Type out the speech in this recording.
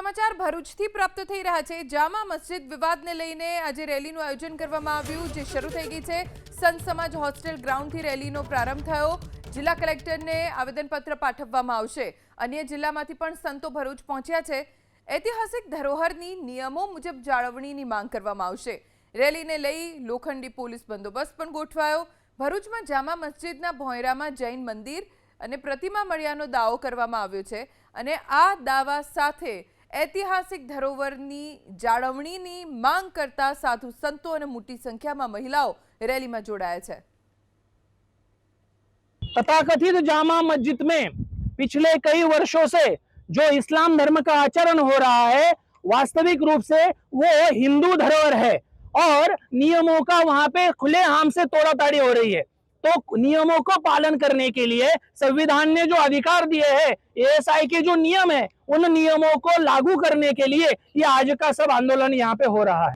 સમાચાર ભરૂચથી પ્રાપ્ત થઈ રહ્યા છે। જામા મસ્જિદ વિવાદને લઈને આજે રેલીનું આયોજન કરવામાં આવ્યું, જે શરૂ થઈ ગઈ છે। સંત સમાજ હોસ્ટેલ ગ્રાઉન્ડથી રેલીનો પ્રારંભ થયો। જિલ્લા કલેક્ટરને આવેદનપત્ર પાઠવવામાં આવશે। અન્ય જિલ્લામાંથી પણ સંતો ભરૂચ પહોંચ્યા છે। ઐતિહાસિક ધરોહરની નિયમો મુજબ જાળવણીની માંગ કરવામાં આવશે। રેલીને લઈ લોખંડી પોલીસ બંદોબસ્ત પણ ગોઠવાયો। ભરૂચમાં જામા મસ્જિદના ભોંયરામાં જૈન મંદિર અને પ્રતિમા મળ્યાનો દાવો કરવામાં આવ્યો છે અને આ દાવા સાથે ऐतिहासिक धरोहरनी जाळवणीनी मांग करता साधु संतो और मोटी संख्या में महिलाओं रैली में जोड़ाया है। तथाकथित जामा मस्जिद में पिछले कई वर्षों से जो इस्लाम धर्म का आचरण हो रहा है, वास्तविक रूप से वो हिंदू धरोहर है और नियमों का वहां पे खुलेआम से तोड़ाताड़ी हो रही है। तो नियमों को पालन करने के लिए संविधान ने जो अधिकार दिए हैं, एएसआई के जो नियम है, उन नियमों को लागू करने के लिए ये आज का सब आंदोलन यहाँ पे हो रहा है।